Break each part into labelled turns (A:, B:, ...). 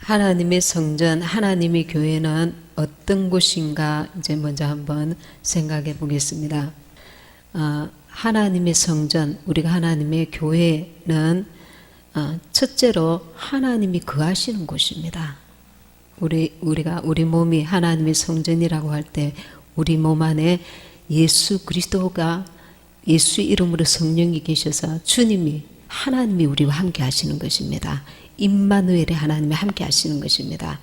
A: 하나님의 성전, 하나님의 교회는 어떤 곳인가 이제 먼저 한번 생각해 보겠습니다. 하나님의 성전, 우리가 하나님의 교회는 첫째로 하나님이 거하시는 곳입니다. 우리가 우리 몸이 하나님의 성전이라고 할 때 우리 몸 안에 예수 그리스도가 예수 이름으로 성령이 계셔서 주님이 하나님이 우리와 함께 하시는 것입니다. 임마누엘의 하나님이 함께 하시는 것입니다.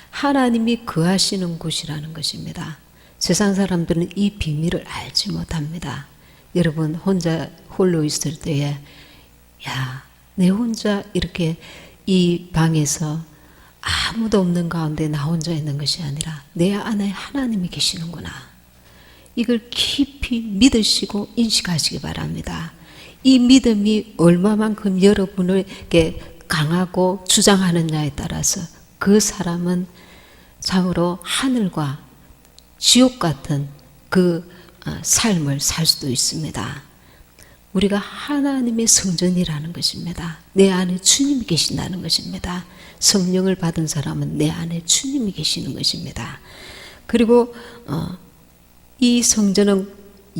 A: 하나님이 거하시는 곳이라는 것입니다. 세상 사람들은 이 비밀을 알지 못합니다. 여러분 홀로 있을 때에 내 혼자 이렇게 이 방에서 아무도 없는 가운데 나 혼자 있는 것이 아니라 내 안에 하나님이 계시는구나. 이걸 깊이 믿으시고 인식하시기 바랍니다. 이 믿음이 얼마만큼 여러분에게 강하고 주장하느냐에 따라서 그 사람은 참으로 하늘과 지옥 같은 그 삶을 살 수도 있습니다. 우리가 하나님의 성전이라는 것입니다. 내 안에 주님이 계신다는 것입니다. 성령을 받은 사람은 내 안에 주님이 계시는 것입니다. 그리고 이 성전은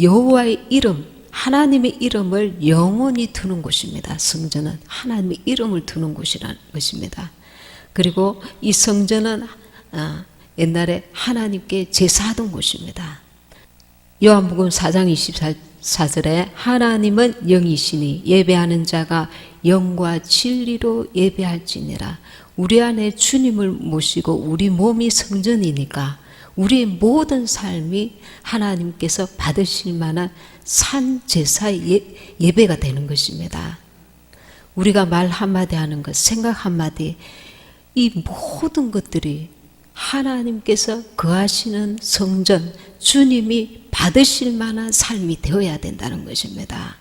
A: 여호와의 이름, 하나님의 이름을 영원히 두는 곳입니다. 성전은 하나님의 이름을 두는 곳이라는 것입니다. 그리고 이 성전은 옛날에 하나님께 제사하던 곳입니다. 요한복음 4장 24절에 하나님은 영이시니 예배하는 자가 영과 진리로 예배할지니라. 우리 안에 주님을 모시고 우리 몸이 성전이니까 우리의 모든 삶이 하나님께서 받으실 만한 산 제사의 예배가 되는 것입니다. 우리가 말 한마디 하는 것, 생각 한마디, 이 모든 것들이 하나님께서 거하시는 성전, 주님이 받으실 만한 삶이 되어야 된다는 것입니다.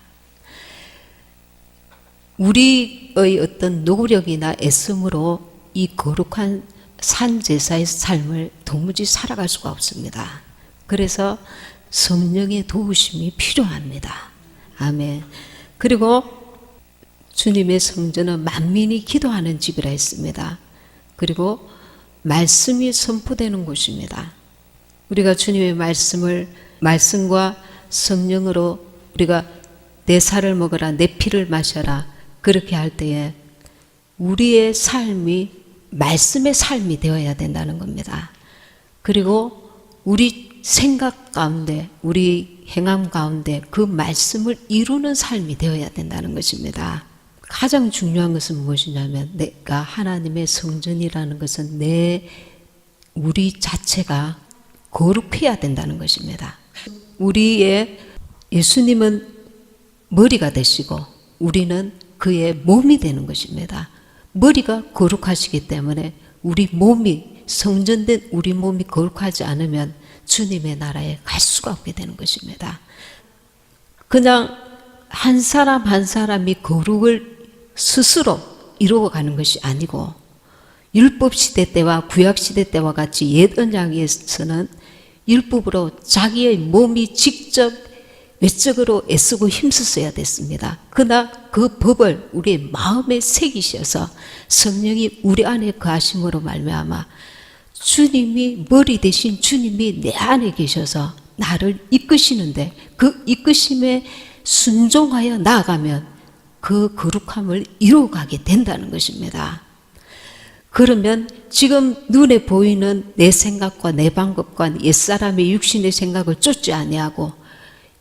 A: 우리의 어떤 노력이나 애씀으로 이 거룩한 산제사의 삶을 도무지 살아갈 수가 없습니다. 그래서 성령의 도우심이 필요합니다. 아멘. 그리고 주님의 성전은 만민이 기도하는 집이라 했습니다. 그리고 말씀이 선포되는 곳입니다. 우리가 주님의 말씀과 성령으로 우리가 내 살을 먹어라, 내 피를 마셔라 그렇게 할 때에 우리의 삶이 말씀의 삶이 되어야 된다는 겁니다. 그리고 우리 생각 가운데, 우리 행함 가운데 그 말씀을 이루는 삶이 되어야 된다는 것입니다. 가장 중요한 것은 무엇이냐면 내가 하나님의 성전이라는 것은 우리 자체가 거룩해야 된다는 것입니다. 우리의 예수님은 머리가 되시고 우리는 그의 몸이 되는 것입니다. 머리가 거룩하시기 때문에 우리 몸이 성전된 우리 몸이 거룩하지 않으면 주님의 나라에 갈 수가 없게 되는 것입니다. 그냥 한 사람 한 사람이 거룩을 스스로 이루어가는 것이 아니고 율법 시대 때와 구약 시대 때와 같이 옛 언약에서는 율법으로 자기의 몸이 직접 외적으로 애쓰고 힘쓰어야 됐습니다. 그러나 그 법을 우리의 마음에 새기셔서 성령이 우리 안에 거하심으로 말미암아 주님이 머리 대신 주님이 내 안에 계셔서 나를 이끄시는데 그 이끄심에 순종하여 나아가면 그 거룩함을 이루어가게 된다는 것입니다. 그러면 지금 눈에 보이는 내 생각과 내 방법과 옛사람의 육신의 생각을 쫓지 아니하고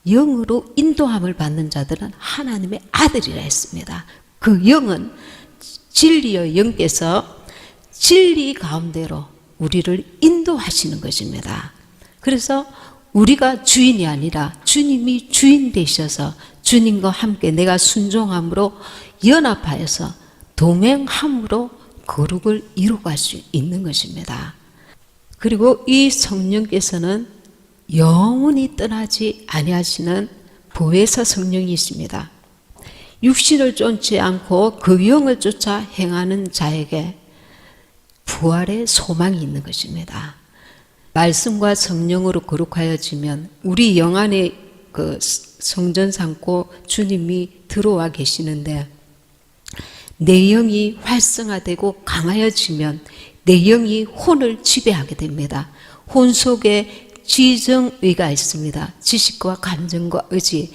A: 영으로 인도함을 받는 자들은 하나님의 아들이라 했습니다. 그 영은 진리의 영께서 진리 가운데로 우리를 인도하시는 것입니다. 그래서 우리가 주인이 아니라 주님이 주인 되셔서 주님과 함께 내가 순종함으로 연합하여서 동행함으로 거룩을 이루어갈 수 있는 것입니다. 그리고 이 성령께서는 영원히 떠나지 아니하시는 보혜사 성령이십니다. 육신을 쫓지 않고 그 영을 쫓아 행하는 자에게 부활의 소망이 있는 것입니다. 말씀과 성령으로 거룩하여지면 우리 영 안에 그 성전 삼고 주님이 들어와 계시는데 내 영이 활성화되고 강하여지면 내 영이 혼을 지배하게 됩니다. 혼 속에 지정의가 있습니다. 지식과 감정과 의지.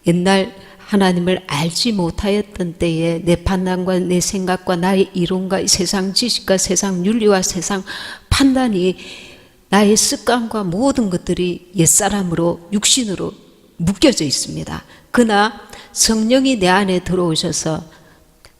A: 옛날 하나님을 알지 못하였던 때에 내 판단과 내 생각과 나의 이론과 이 세상 지식과 세상 윤리와 세상 판단이 나의 습관과 모든 것들이 옛사람으로 육신으로 묶여져 있습니다. 그러나 성령이 내 안에 들어오셔서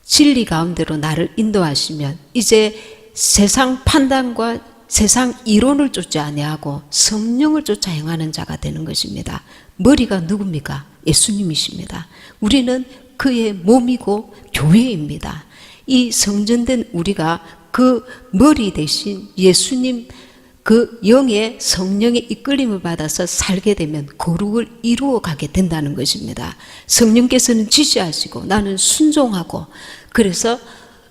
A: 진리 가운데로 나를 인도하시면 이제 세상 판단과 세상 이론을 쫓지 아니하고 성령을 쫓아 행하는 자가 되는 것입니다. 머리가 누굽니까? 예수님이십니다. 우리는 그의 몸이고 교회입니다. 이 성전된 우리가 그 머리 대신 예수님 그 영의 성령의 이끌림을 받아서 살게 되면 거룩을 이루어 가게 된다는 것입니다. 성령께서는 지시하시고 나는 순종하고 그래서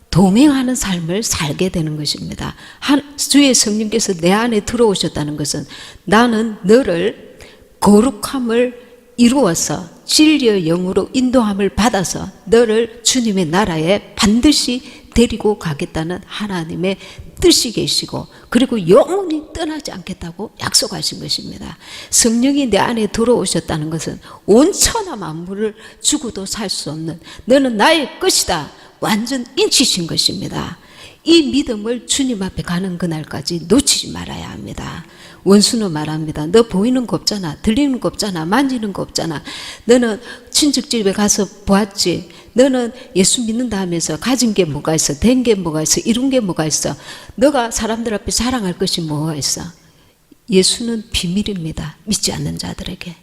A: 동행하는 삶을 살게 되는 것입니다. 주의 성령께서 내 안에 들어오셨다는 것은 나는 너를 거룩함을 이루어서 진리의 영으로 인도함을 받아서 너를 주님의 나라에 반드시 데리고 가겠다는 하나님의 뜻이 계시고 그리고 영원히 떠나지 않겠다고 약속하신 것입니다. 성령이 내 안에 들어오셨다는 것은 온 천하 만물을 주고도 살 수 없는 너는 나의 것이다 완전 인치신 것입니다. 이 믿음을 주님 앞에 가는 그날까지 놓치지 말아야 합니다. 원수는 말합니다. 너 보이는 거 없잖아. 들리는 거 없잖아. 만지는 거 없잖아. 너는 친척집에 가서 보았지. 너는 예수 믿는다 하면서 가진 게 뭐가 있어? 된 게 뭐가 있어? 이룬 게 뭐가 있어? 너가 사람들 앞에 자랑할 것이 뭐가 있어? 예수는 비밀입니다. 믿지 않는 자들에게.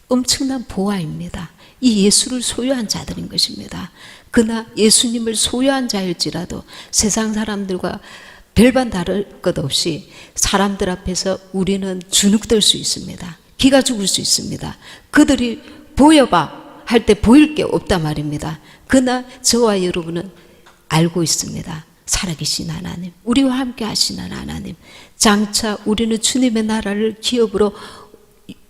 A: 엄청난 보화입니다. 이 예수를 소유한 자들인 것입니다. 그러나 예수님을 소유한 자일지라도 세상 사람들과 별반 다를 것 없이 사람들 앞에서 우리는 주눅들 수 있습니다. 기가 죽을 수 있습니다. 그들이 보여봐 할 때 보일 게 없단 말입니다. 그러나 저와 여러분은 알고 있습니다. 살아계신 하나님, 우리와 함께 하시는 하나님, 장차 우리는 주님의 나라를 기업으로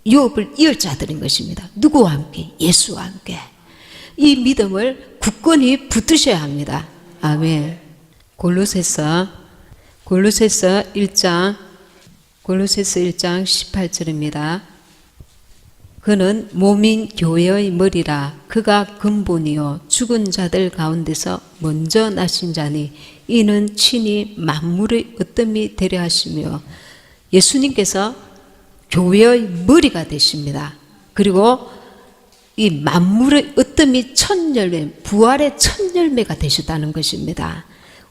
A: 유업을 이을 자들인 것입니다. 누구와 함께? 예수와 함께. 이 믿음을 굳건히 붙드셔야 합니다. 아멘. 골로새서 1장 18절입니다. 그는 몸인 교회의 머리라. 그가 근본이요 죽은 자들 가운데서 먼저 나신 자니 이는 친히 만물의 으뜸이 되려 하시며 예수님께서 교회의 머리가 되십니다. 그리고 이 만물의 으뜸이 첫 열매, 부활의 첫 열매가 되셨다는 것입니다.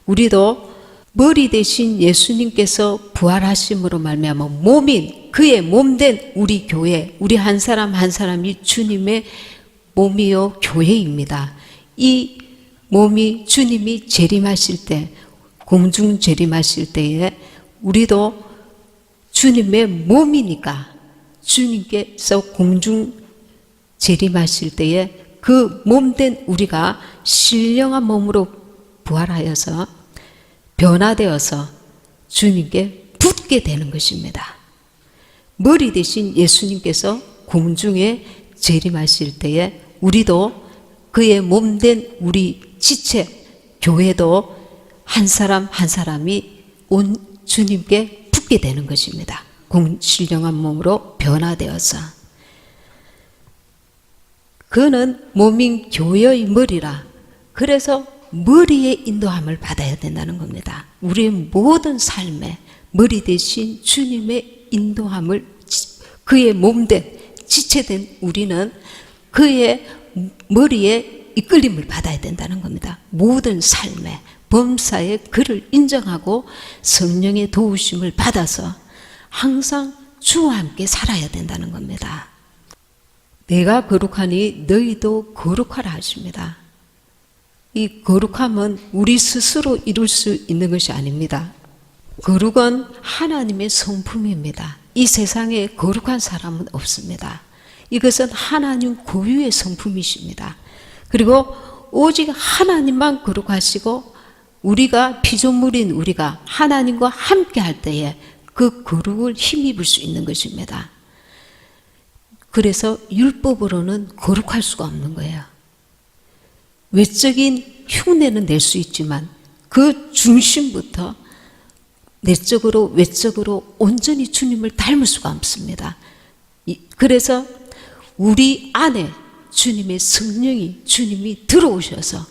A: 우리도 머리 대신 예수님께서 부활하심으로 말미암아 몸인 그의 몸된 우리 교회, 우리 한 사람 한 사람이 주님의 몸이요 교회입니다. 이 몸이 주님이 재림하실 때, 공중 재림하실 때에 우리도 주님의 몸이니까 주님께서 공중 재림하실 때에 그 몸된 우리가 신령한 몸으로 부활하여서 변화되어서 주님께 붙게 되는 것입니다. 머리 대신 예수님께서 공중에 재림하실 때에 우리도 그의 몸된 우리 지체 교회도 한 사람 한 사람이 온 주님께 붙게 되는 것입니다. 신령한 몸으로 변화되어서 그는 몸인 교회의 머리라. 그래서 머리의 인도함을 받아야 된다는 겁니다. 우리의 모든 삶에 머리 대신 주님의 인도함을 그의 몸된 지체된 우리는 그의 머리에 이끌림을 받아야 된다는 겁니다. 모든 삶에 범사에 그를 인정하고 성령의 도우심을 받아서 항상 주와 함께 살아야 된다는 겁니다. 내가 거룩하니 너희도 거룩하라 하십니다. 이 거룩함은 우리 스스로 이룰 수 있는 것이 아닙니다. 거룩은 하나님의 성품입니다. 이 세상에 거룩한 사람은 없습니다. 이것은 하나님 고유의 성품이십니다. 그리고 오직 하나님만 거룩하시고 우리가 피조물인 우리가 하나님과 함께 할 때에 그 거룩을 힘입을 수 있는 것입니다. 그래서 율법으로는 거룩할 수가 없는 거예요. 외적인 흉내는 낼 수 있지만 그 중심부터 내적으로 외적으로 온전히 주님을 닮을 수가 없습니다. 그래서 우리 안에 주님의 성령이, 주님이 들어오셔서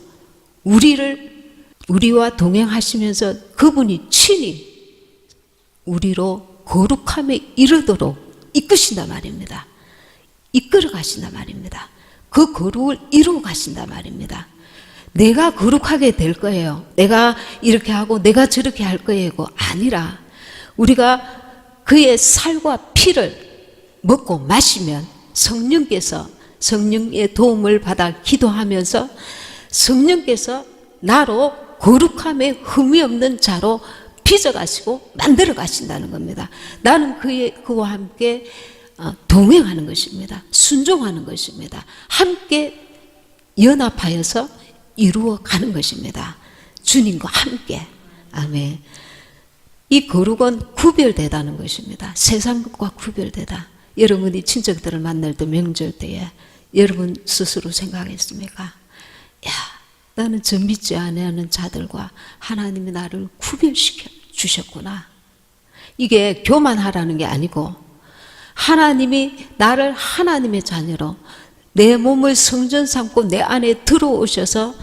A: 우리와 동행하시면서 그분이 친히 우리로 거룩함에 이르도록 이끄신단 말입니다. 이끌어 가신단 말입니다. 그 거룩을 이루어 가신단 말입니다. 내가 거룩하게 될 거예요. 내가 이렇게 하고 내가 저렇게 할 거예요. 아니라 우리가 그의 살과 피를 먹고 마시면 성령께서 성령의 도움을 받아 기도하면서 성령께서 나로 거룩함에 흠이 없는 자로 빚어가시고 만들어 가신다는 겁니다. 나는 그와 함께 동행하는 것입니다. 순종하는 것입니다. 함께 연합하여서 이루어 가는 것입니다. 주님과 함께. 아멘. 이 거룩은 구별되다는 것입니다. 세상 것과 구별되다. 여러분이 친척들을 만날 때, 명절 때에 여러분 스스로 생각했습니까? 야, 나는 저 믿지 아니하는 자들과 하나님이 나를 구별시켜 주셨구나. 이게 교만하라는 게 아니고 하나님이 나를 하나님의 자녀로 내 몸을 성전 삼고 내 안에 들어오셔서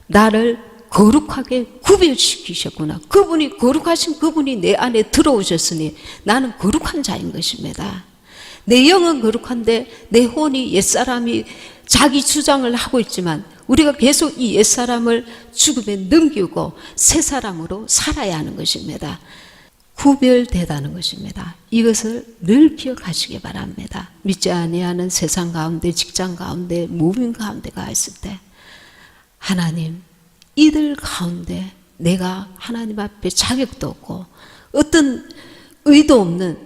A: 나를 거룩하게 구별시키셨구나. 그분이 거룩하신 그분이 내 안에 들어오셨으니 나는 거룩한 자인 것입니다. 내 영은 거룩한데 내 혼이 옛사람이 자기 주장을 하고 있지만 우리가 계속 이 옛사람을 죽음에 넘기고 새 사람으로 살아야 하는 것입니다. 구별되다는 것입니다. 이것을 늘 기억하시기 바랍니다. 믿지 아니하는 세상 가운데, 직장 가운데, 모임 가운데가 있을 때 하나님, 이들 가운데 내가 하나님 앞에 자격도 없고 어떤 의도 없는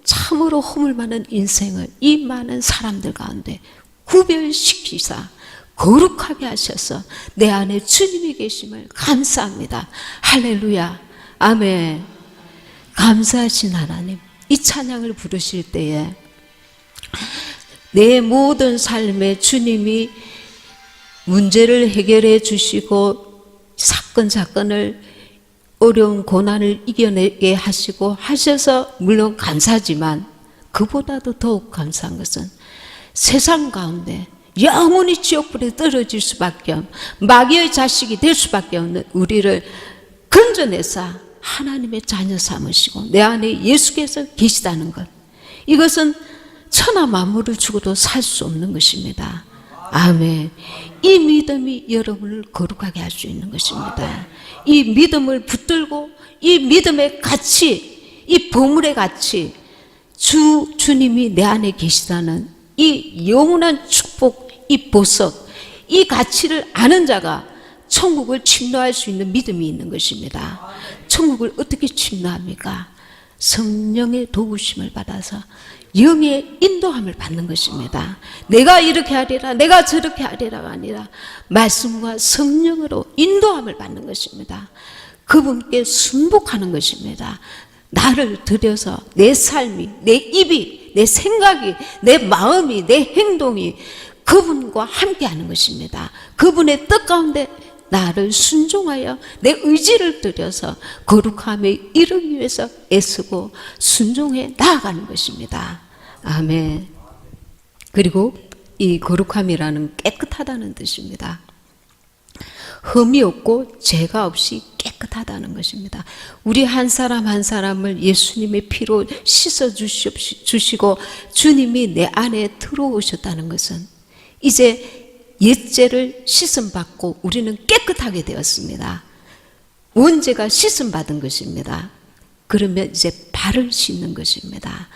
A: 참으로 허물 많은 인생을 이 많은 사람들 가운데 구별시키사 거룩하게 하셔서 내 안에 주님이 계심을 감사합니다. 할렐루야. 아멘. 감사하신 하나님, 이 찬양을 부르실 때에 내 모든 삶에 주님이 문제를 해결해 주시고 사건을 어려운 고난을 이겨내게 하시고 하셔서 물론 감사하지만 그보다도 더욱 감사한 것은 세상 가운데 영원히 지옥불에 떨어질 수밖에 없는 마귀의 자식이 될 수밖에 없는 우리를 건져내사 하나님의 자녀 삼으시고 내 안에 예수께서 계시다는 것, 이것은 천하 만물을 주고도 살 수 없는 것입니다. 아멘. 이 믿음이 여러분을 거룩하게 할 수 있는 것입니다. 이 믿음을 붙들고 이 믿음의 가치, 이 보물의 가치, 주님이 내 안에 계시다는 이 영원한 축복, 이 보석, 이 가치를 아는 자가 천국을 침노할 수 있는 믿음이 있는 것입니다. 천국을 어떻게 침노합니까? 성령의 도우심을 받아서 영의 인도함을 받는 것입니다. 내가 이렇게 하리라, 내가 저렇게 하리라가 아니라 말씀과 성령으로 인도함을 받는 것입니다. 그분께 순복하는 것입니다. 나를 들여서 내 삶이, 내 입이, 내 생각이, 내 마음이, 내 행동이 그분과 함께하는 것입니다. 그분의 뜻 가운데 나를 순종하여 내 의지를 들여서 거룩함에 이르기 위해서 애쓰고 순종해 나아가는 것입니다. 아멘. 그리고 이 거룩함이라는 깨끗하다는 뜻입니다. 흠이 없고 죄가 없이 깨끗하다는 것입니다. 우리 한 사람 한 사람을 예수님의 피로 씻어 주시고 주님이 내 안에 들어오셨다는 것은 이제 옛죄를 씻음받고 우리는 깨끗하게 되었습니다. 원죄가 씻음받은 것입니다. 그러면 이제 발을 씻는 것입니다.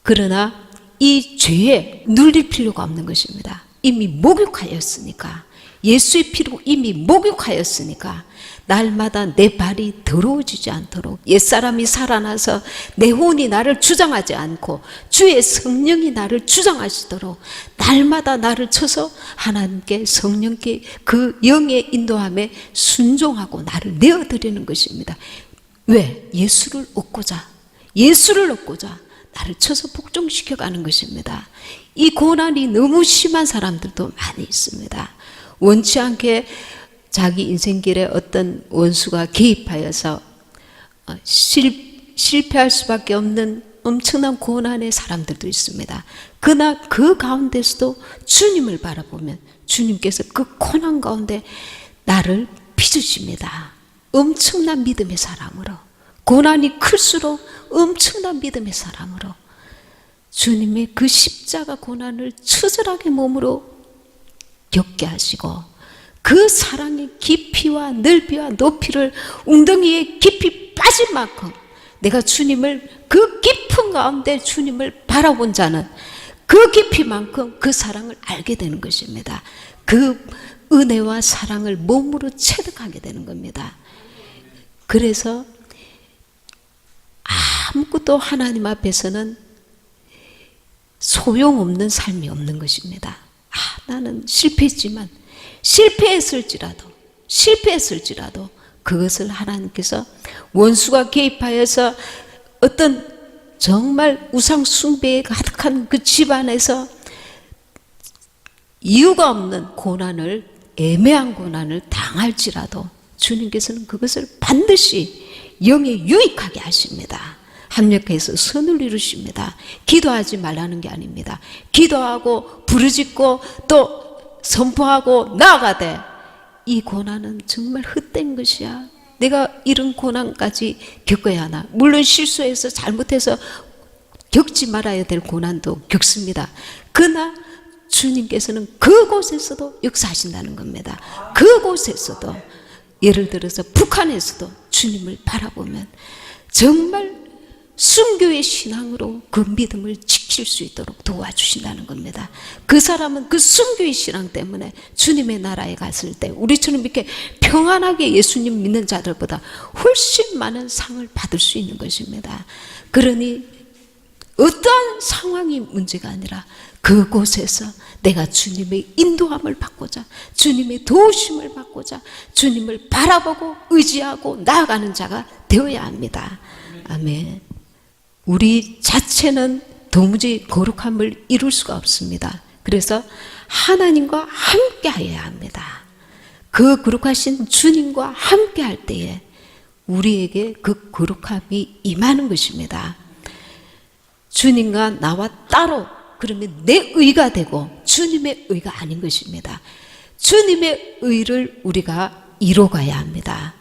A: 그러나 이 죄에 눌릴 필요가 없는 것입니다. 이미 목욕하였으니까, 예수의 피로 이미 목욕하였으니까 날마다 내 발이 더러워지지 않도록 옛사람이 살아나서 내 혼이 나를 주장하지 않고 주의 성령이 나를 주장하시도록 날마다 나를 쳐서 하나님께, 성령께 그 영의 인도함에 순종하고 나를 내어드리는 것입니다. 왜? 예수를 얻고자 나를 쳐서 복종시켜가는 것입니다. 이 고난이 너무 심한 사람들도 많이 있습니다. 원치 않게 자기 인생길에 어떤 원수가 개입하여서 실패할 수밖에 없는 엄청난 고난의 사람들도 있습니다. 그러나 그 가운데서도 주님을 바라보면 주님께서 그 고난 가운데 나를 빚으십니다. 엄청난 믿음의 사람으로, 고난이 클수록 엄청난 믿음의 사람으로 주님의 그 십자가 고난을 처절하게 몸으로 겪게 하시고 그 사랑의 깊이와 넓이와 높이를 웅덩이에 깊이 빠진 만큼 내가 주님을 그 깊은 가운데 주님을 바라본 자는 그 깊이만큼 그 사랑을 알게 되는 것입니다. 그 은혜와 사랑을 몸으로 체득하게 되는 겁니다. 그래서 아무것도 하나님 앞에서는 소용없는 삶이 없는 것입니다. 나는 실패했지만 실패했을지라도 그것을 하나님께서 원수가 개입하여서 어떤 정말 우상 숭배에 가득한 그 집안에서 이유가 없는 고난을, 애매한 고난을 당할지라도 주님께서는 그것을 반드시 영에 유익하게 하십니다. 합력해서 선을 이루십니다. 기도하지 말라는 게 아닙니다. 기도하고 부르짖고 또 선포하고 나아가되 이 고난은 정말 헛된 것이야. 내가 이런 고난까지 겪어야 하나. 물론 실수해서 잘못해서 겪지 말아야 될 고난도 겪습니다. 그러나 주님께서는 그곳에서도 역사하신다는 겁니다. 그곳에서도, 예를 들어서 북한에서도 주님을 바라보면 정말 순교의 신앙으로 그 믿음을 지킬 수 있도록 도와주신다는 겁니다. 그 사람은 그 순교의 신앙 때문에 주님의 나라에 갔을 때 우리처럼 이렇게 평안하게 예수님 믿는 자들보다 훨씬 많은 상을 받을 수 있는 것입니다. 그러니 어떠한 상황이 문제가 아니라 그곳에서 내가 주님의 인도함을 받고자, 주님의 도우심을 받고자 주님을 바라보고 의지하고 나아가는 자가 되어야 합니다. 아멘. 우리 자체는 도무지 거룩함을 이룰 수가 없습니다. 그래서 하나님과 함께 하여야 합니다. 그 거룩하신 주님과 함께 할 때에 우리에게 그 거룩함이 임하는 것입니다. 주님과 나와 따로, 그러면 내 의가 되고 주님의 의가 아닌 것입니다. 주님의 의를 우리가 이뤄가야 합니다.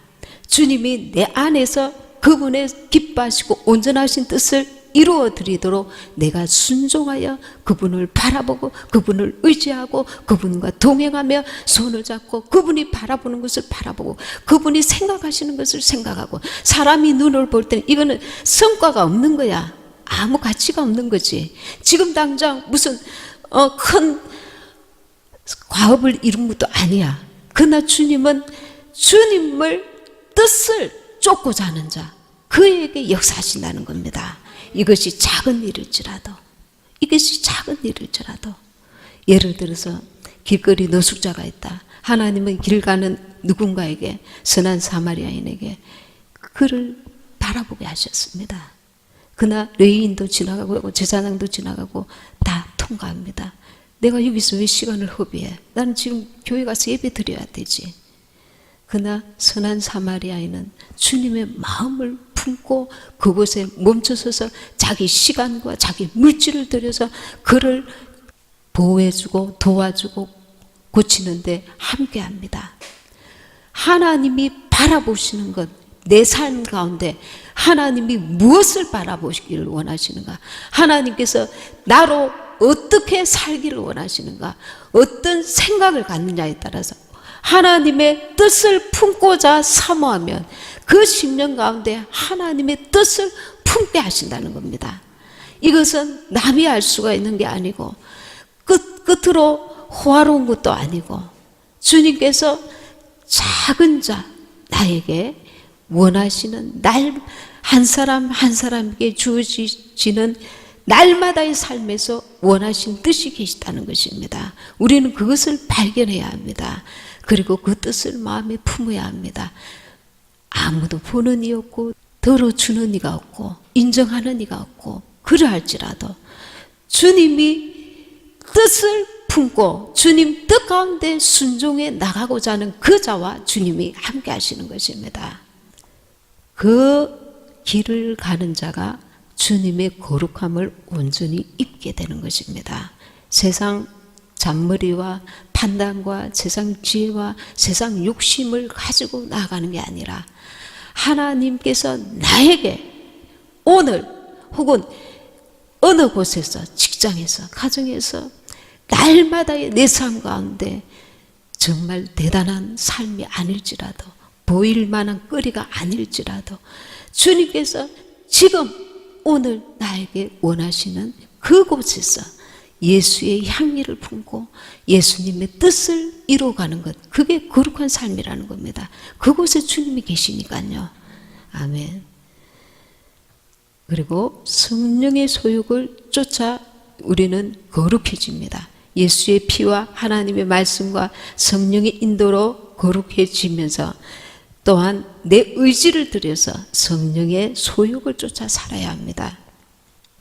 A: 주님이 내 안에서 그분의 기뻐하시고 온전하신 뜻을 이루어 드리도록 내가 순종하여 그분을 바라보고 그분을 의지하고 그분과 동행하며 손을 잡고 그분이 바라보는 것을 바라보고 그분이 생각하시는 것을 생각하고, 사람이 눈을 볼 때는 이거는 성과가 없는 거야. 아무 가치가 없는 거지. 지금 당장 무슨 큰 과업을 이룬 것도 아니야. 그러나 주님은 주님을 뜻을 쫓고자 하는 자, 그에게 역사하신다는 겁니다. 이것이 작은 일일지라도, 이것이 작은 일일지라도. 예를 들어서 길거리 노숙자가 있다. 하나님은 길 가는 누군가에게, 선한 사마리아인에게 그를 바라보게 하셨습니다. 그러나 레위인도 지나가고 제사장도 지나가고 다 통과합니다. 내가 여기서 왜 시간을 허비해? 나는 지금 교회 가서 예배 드려야 되지. 그러나 선한 사마리아인은 주님의 마음을 품고 그곳에 멈춰서서 자기 시간과 자기 물질을 들여서 그를 보호해주고 도와주고 고치는데 함께합니다. 하나님이 바라보시는 것, 내 삶 가운데 하나님이 무엇을 바라보시기를 원하시는가? 하나님께서 나로 어떻게 살기를 원하시는가? 어떤 생각을 갖느냐에 따라서 하나님의 뜻을 품고자 사모하면 그 심령 가운데 하나님의 뜻을 품게 하신다는 겁니다. 이것은 남이 알 수가 있는 게 아니고 끝으로 호화로운 것도 아니고 주님께서 작은 자 나에게 원하시는 날 한 사람 한 사람에게 주어지는 날마다의 삶에서 원하신 뜻이 계시다는 것입니다. 우리는 그것을 발견해야 합니다. 그리고 그 뜻을 마음에 품어야 합니다. 아무도 보는 이 없고 들어주는 이가 없고 인정하는 이가 없고 그러할지라도 주님이 뜻을 품고 주님 뜻 가운데 순종해 나가고자 하는 그 자와 주님이 함께 하시는 것입니다. 그 길을 가는 자가 주님의 거룩함을 온전히 입게 되는 것입니다. 세상 잔머리와 판단과 세상 지혜와 세상 욕심을 가지고 나아가는 게 아니라 하나님께서 나에게 오늘 혹은 어느 곳에서 직장에서 가정에서 날마다의 내 삶 가운데 정말 대단한 삶이 아닐지라도 보일 만한 거리가 아닐지라도 주님께서 지금 오늘 나에게 원하시는 그곳에서 예수의 향기를 품고 예수님의 뜻을 이루어가는 것, 그게 거룩한 삶이라는 겁니다. 그곳에 주님이 계시니까요. 아멘. 그리고 성령의 소욕을 쫓아 우리는 거룩해집니다. 예수의 피와 하나님의 말씀과 성령의 인도로 거룩해지면서 또한 내 의지를 들여서 성령의 소욕을 쫓아 살아야 합니다.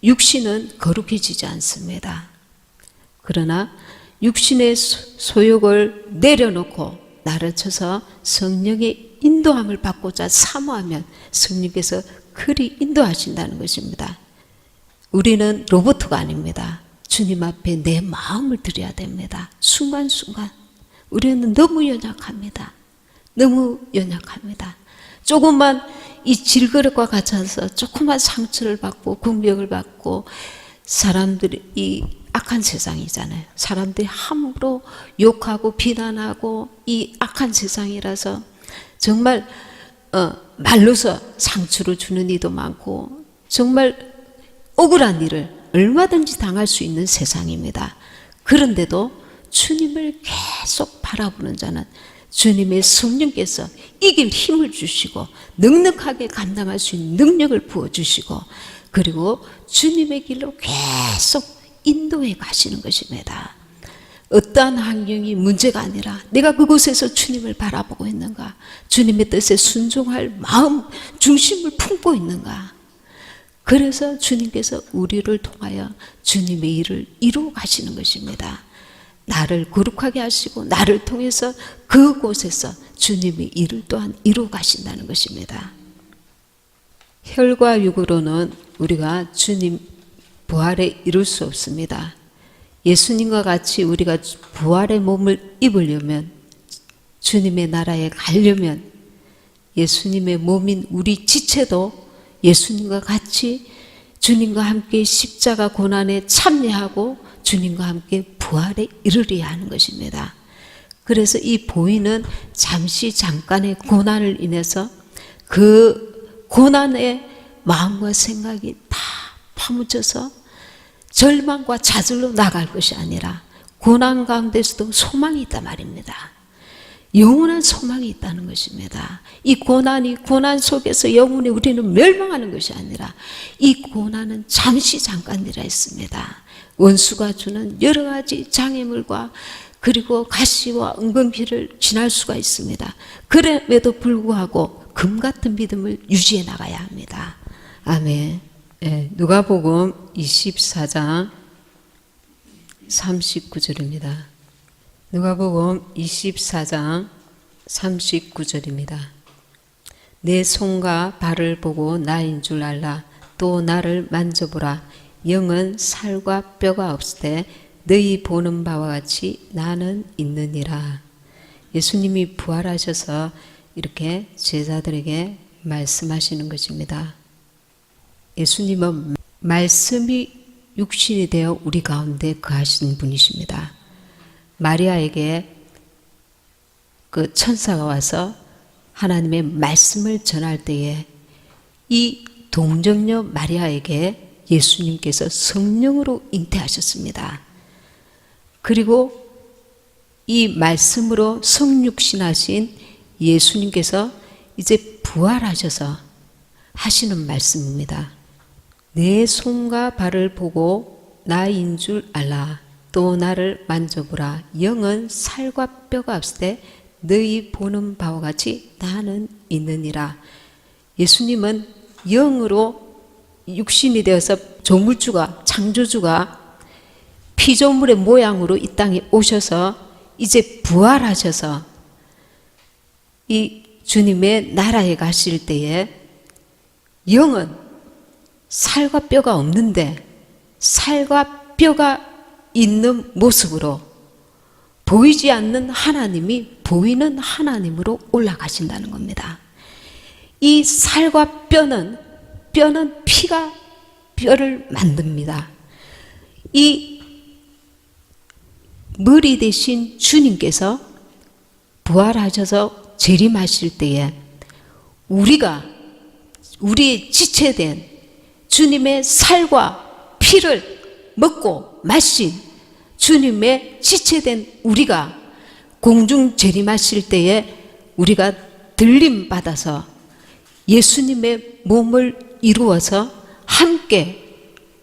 A: 육신은 거룩해지지 않습니다. 그러나 육신의 소욕을 내려놓고 나를 쳐서 성령의 인도함을 받고자 사모하면 성령께서 그리 인도하신다는 것입니다. 우리는 로봇가 아닙니다. 주님 앞에 내 마음을 드려야 됩니다. 순간순간 우리는 너무 연약합니다. 너무 연약합니다. 조금만 이 질그릇과 같아서 조금만 상처를 받고 공격을 받고 사람들이 이 악한 세상이잖아요. 사람들이 함부로 욕하고 비난하고 이 악한 세상이라서 정말 말로서 상처를 주는 이도 많고 정말 억울한 일을 얼마든지 당할 수 있는 세상입니다. 그런데도 주님을 계속 바라보는 자는 주님의 성령께서 이길 힘을 주시고 넉넉하게 감당할 수 있는 능력을 부어주시고 그리고 주님의 길로 계속 인도해 가시는 것입니다. 어떠한 환경이 문제가 아니라 내가 그곳에서 주님을 바라보고 있는가, 주님의 뜻에 순종할 마음 중심을 품고 있는가. 그래서 주님께서 우리를 통하여 주님의 일을 이루어 가시는 것입니다. 나를 거룩하게 하시고 나를 통해서 그곳에서 주님의 일을 또한 이루어 가신다는 것입니다. 혈과 육으로는 우리가 주님 부활에 이룰 수 없습니다. 예수님과 같이 우리가 부활의 몸을 입으려면 주님의 나라에 가려면 예수님의 몸인 우리 지체도 예수님과 같이 주님과 함께 십자가 고난에 참여하고 주님과 함께 부활에 이르려야 하는 것입니다. 그래서 이 보이는 잠시 잠깐의 고난을 인해서 그 고난의 마음과 생각이 다 파묻혀서 절망과 좌절로 나갈 것이 아니라 고난 가운데서도 소망이 있단 말입니다. 영원한 소망이 있다는 것입니다. 이 고난 속에서 영원히 우리는 멸망하는 것이 아니라 이 고난은 잠시 잠깐이라 했습니다. 원수가 주는 여러 가지 장애물과 그리고 가시와 은근피를 지날 수가 있습니다. 그럼에도 불구하고 금 같은 믿음을 유지해 나가야 합니다. 아멘. 네, 누가복음 24장 39절입니다. 누가복음 24장 39절입니다. 내 손과 발을 보고 나인 줄 알라. 또 나를 만져보라. 영은 살과 뼈가 없으되 너희 보는 바와 같이 나는 있느니라. 예수님이 부활하셔서 이렇게 제자들에게 말씀하시는 것입니다. 예수님은 말씀이 육신이 되어 우리 가운데 거하신 분이십니다. 마리아에게 그 천사가 와서 하나님의 말씀을 전할 때에 이 동정녀 마리아에게 예수님께서 성령으로 잉태하셨습니다. 그리고 이 말씀으로 성육신하신 예수님께서 이제 부활하셔서 하시는 말씀입니다. 내 손과 발을 보고 나인 줄 알라. 또 나를 만져보라. 영은 살과 뼈가 없으되 너희 보는 바와 같이 나는 있느니라. 예수님은 영으로 육신이 되어서 조물주가 창조주가 피조물의 모양으로 이 땅에 오셔서 이제 부활하셔서 이 주님의 나라에 가실 때에 영은 살과 뼈가 없는데 살과 뼈가 있는 모습으로 보이지 않는 하나님이 보이는 하나님으로 올라가신다는 겁니다. 이 살과 뼈는 피가 뼈를 만듭니다. 이 머리 대신 주님께서 부활하셔서 재림하실 때에 우리의 지체된 주님의 살과 피를 먹고 마신 주님의 지체된 우리가 공중 재림하실 때에 우리가 들림 받아서 예수님의 몸을 이루어서 함께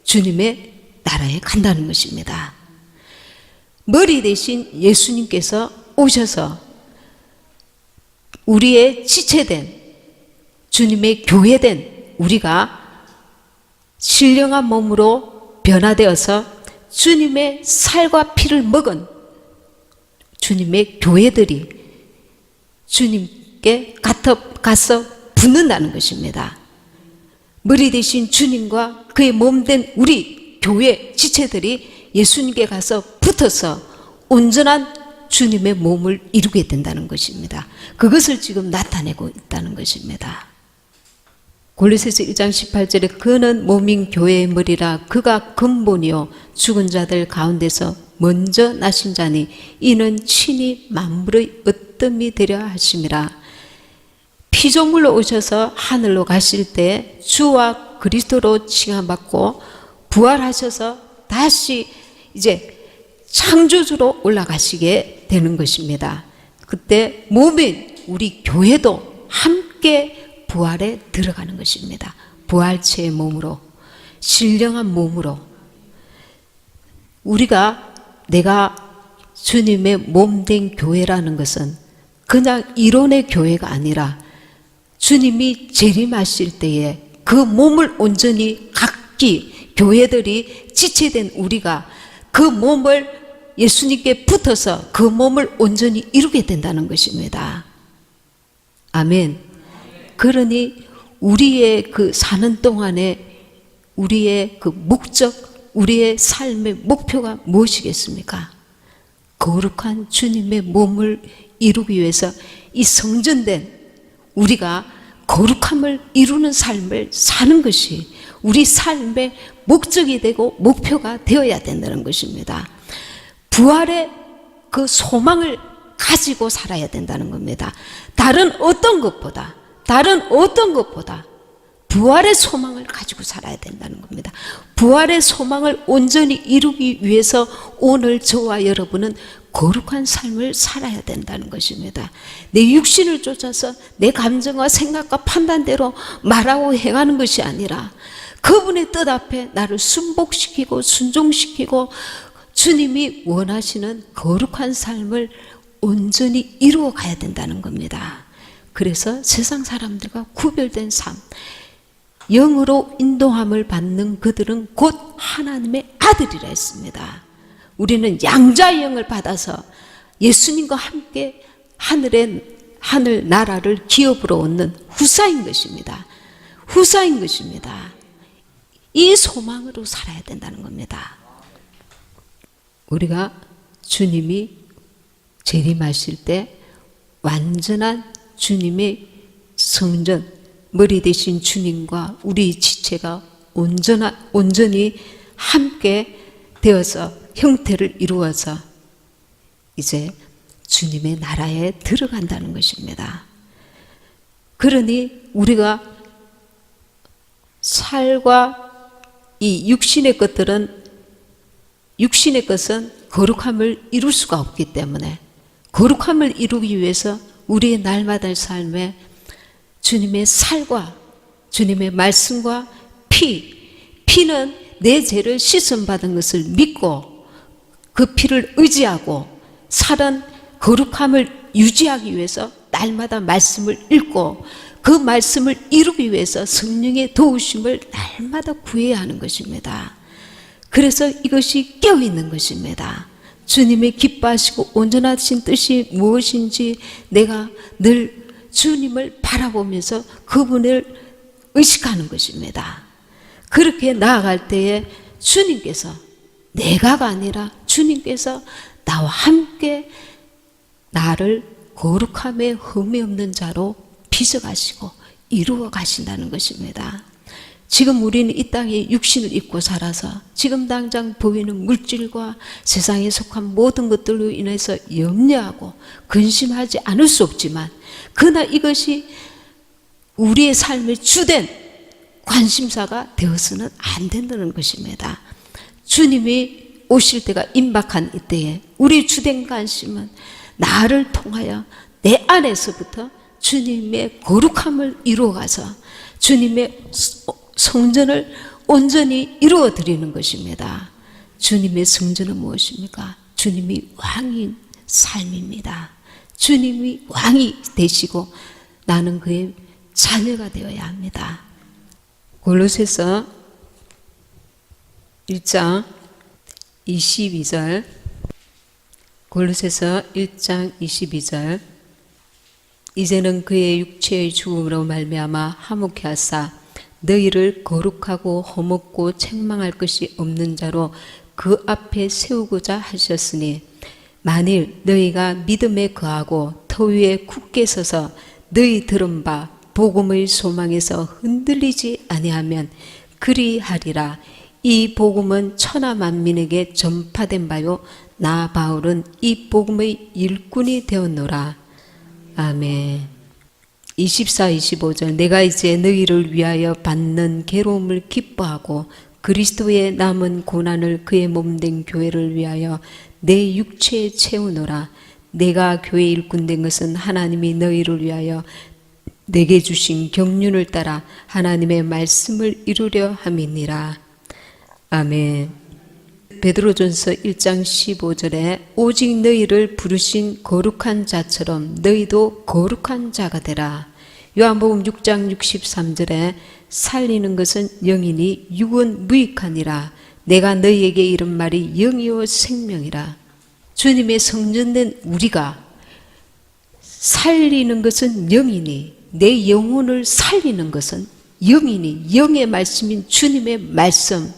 A: 주님의 나라에 간다는 것입니다. 머리 대신 예수님께서 오셔서 우리의 지체된 주님의 교회된 우리가 신령한 몸으로 변화되어서 주님의 살과 피를 먹은 주님의 교회들이 주님께 가서 붙는다는 것입니다. 머리 대신 주님과 그의 몸된 우리 교회 지체들이 예수님께 가서 붙어서 온전한 주님의 몸을 이루게 된다는 것입니다. 그것을 지금 나타내고 있다는 것입니다. 골로새서 1장 18절에 그는 몸인 교회의 머리라 그가 근본이요 죽은 자들 가운데서 먼저 나신 자니 이는 친히 만물의 으뜸이 되려 하심이라. 피조물로 오셔서 하늘로 가실 때 주와 그리스도로 칭함받고 부활하셔서 다시 이제 창조주로 올라가시게 되는 것입니다. 그때 몸인 우리 교회도 함께 부활에 들어가는 것입니다. 부활체의 몸으로, 신령한 몸으로. 내가 주님의 몸된 교회라는 것은 그냥 이론의 교회가 아니라 주님이 재림하실 때에 그 몸을 온전히 각기 교회들이 지체된 우리가 그 몸을 예수님께 붙어서 그 몸을 온전히 이루게 된다는 것입니다. 아멘. 그러니 우리의 그 사는 동안에 우리의 그 목적, 우리의 삶의 목표가 무엇이겠습니까? 거룩한 주님의 몸을 이루기 위해서 이 성전된 우리가 거룩함을 이루는 삶을 사는 것이 우리 삶의 목적이 되고 목표가 되어야 된다는 것입니다. 부활의 그 소망을 가지고 살아야 된다는 겁니다. 다른 어떤 것보다 부활의 소망을 가지고 살아야 된다는 겁니다. 부활의 소망을 온전히 이루기 위해서 오늘 저와 여러분은 거룩한 삶을 살아야 된다는 것입니다. 내 육신을 쫓아서 내 감정과 생각과 판단대로 말하고 행하는 것이 아니라 그분의 뜻 앞에 나를 순복시키고 순종시키고 주님이 원하시는 거룩한 삶을 온전히 이루어 가야 된다는 겁니다. 그래서 세상 사람들과 구별된 삶, 영으로 인도함을 받는 그들은 곧 하나님의 아들이라 했습니다. 우리는 양자의 영을 받아서 예수님과 함께 하늘 나라를 기업으로 얻는 후사인 것입니다. 후사인 것입니다. 이 소망으로 살아야 된다는 겁니다. 우리가 주님이 재림하실 때 완전한 주님의 성전, 머리 대신 주님과 우리 지체가 온전히 함께 되어서 형태를 이루어서 이제 주님의 나라에 들어간다는 것입니다. 그러니 우리가 살과 이 육신의 것은 거룩함을 이룰 수가 없기 때문에 거룩함을 이루기 위해서 우리의 날마다 삶에 주님의 살과 주님의 말씀과 피는 내 죄를 씻음받은 것을 믿고 그 피를 의지하고 살은 거룩함을 유지하기 위해서 날마다 말씀을 읽고 그 말씀을 이루기 위해서 성령의 도우심을 날마다 구해야 하는 것입니다. 그래서 이것이 깨어있는 것입니다. 주님이 기뻐하시고 온전하신 뜻이 무엇인지 내가 늘 주님을 바라보면서 그분을 의식하는 것입니다. 그렇게 나아갈 때에 주님께서, 내가가 아니라 주님께서 나와 함께 나를 거룩함에 흠이 없는 자로 빚어가시고 이루어 가신다는 것입니다. 지금 우리는 이 땅에 육신을 입고 살아서 지금 당장 보이는 물질과 세상에 속한 모든 것들로 인해서 염려하고 근심하지 않을 수 없지만, 그러나 이것이 우리의 삶의 주된 관심사가 되어서는 안 된다는 것입니다. 주님이 오실 때가 임박한 이때에 우리 주된 관심은 나를 통하여 내 안에서부터 주님의 거룩함을 이루어가서 주님의 성전을 온전히 이루어 드리는 것입니다. 주님의 성전은 무엇입니까? 주님이 왕인 삶입니다. 주님이 왕이 되시고 나는 그의 자녀가 되어야 합니다. 골로새서 1장 22절, 골로새서 1장 22절, 이제는 그의 육체의 죽음으로 말미암아 화목케 하사 너희를 거룩하고 험없고 책망할 것이 없는 자로 그 앞에 세우고자 하셨으니, 만일 너희가 믿음에 거하고 터 위에 굳게 서서 너희 들은 바 복음의 소망에서 흔들리지 아니하면 그리하리라. 이 복음은 천하 만민에게 전파된 바요 나 바울은 이 복음의 일꾼이 되었노라. 아멘. 24, 25절, 내가 이제 너희를 위하여 받는 괴로움을 기뻐하고 그리스도의 남은 고난을 그의 몸된 교회를 위하여 내 육체에 채우노라. 내가 교회 일꾼 된 것은 하나님이 너희를 위하여 내게 주신 경륜을 따라 하나님의 말씀을 이루려 함이니라. 아멘. 베드로전서 1장 15절에 오직 너희를 부르신 거룩한 자처럼 너희도 거룩한 자가 되라. 요한복음 6장 63절에 살리는 것은 영이니 육은 무익하니라. 내가 너희에게 이른 말이 영이요 생명이라. 주님의 성전된 우리가 살리는 것은 영이니, 내 영혼을 살리는 것은 영이니, 영의 말씀인 주님의 말씀,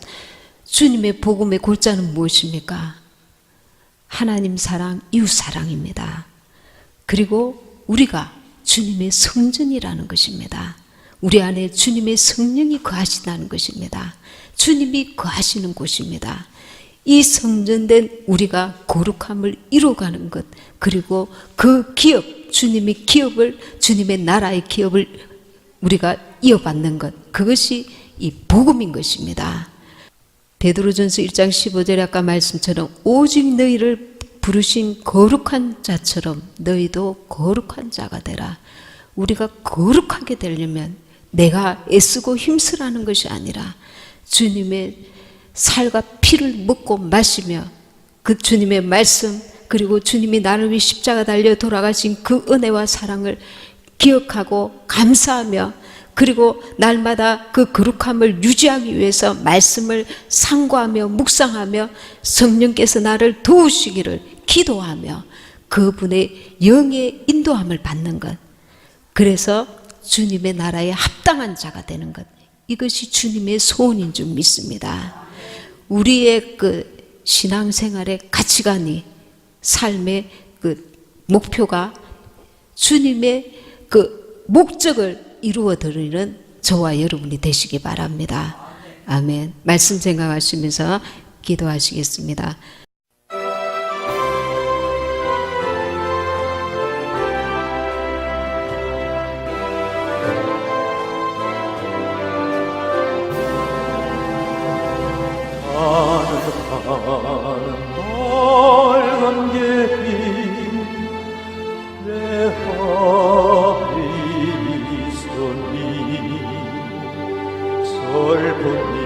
A: 주님의 복음의 골자는 무엇입니까? 하나님 사랑, 이웃 사랑입니다. 그리고 우리가 주님의 성전이라는 것입니다. 우리 안에 주님의 성령이 거하신다는 것입니다. 주님이 거하시는 곳입니다. 이 성전된 우리가 거룩함을 이루어가는 것, 그리고 그 기업, 주님의 기업을, 주님의 나라의 기업을 우리가 이어받는 것, 그것이 이 복음인 것입니다. 베드로전서 1장 15절에 아까 말씀처럼 오직 너희를 부르신 거룩한 자처럼 너희도 거룩한 자가 되라. 우리가 거룩하게 되려면 내가 애쓰고 힘쓰라는 것이 아니라 주님의 살과 피를 먹고 마시며 그 주님의 말씀, 그리고 주님이 나를 위해 십자가 달려 돌아가신 그 은혜와 사랑을 기억하고 감사하며, 그리고 날마다 그 거룩함을 유지하기 위해서 말씀을 상고하며 묵상하며 성령께서 나를 도우시기를 기도하며 그분의 영의 인도함을 받는 것, 그래서 주님의 나라에 합당한 자가 되는 것, 이것이 주님의 소원인 줄 믿습니다. 우리의 그 신앙생활의 가치관이, 삶의 그 목표가 주님의 그 목적을 이루어 드리는 저와 여러분이 되시기 바랍니다. 아멘. 말씀 생각하시면서 기도하시겠습니다.
B: 빨간 계피 내 하리 있으니 슬픈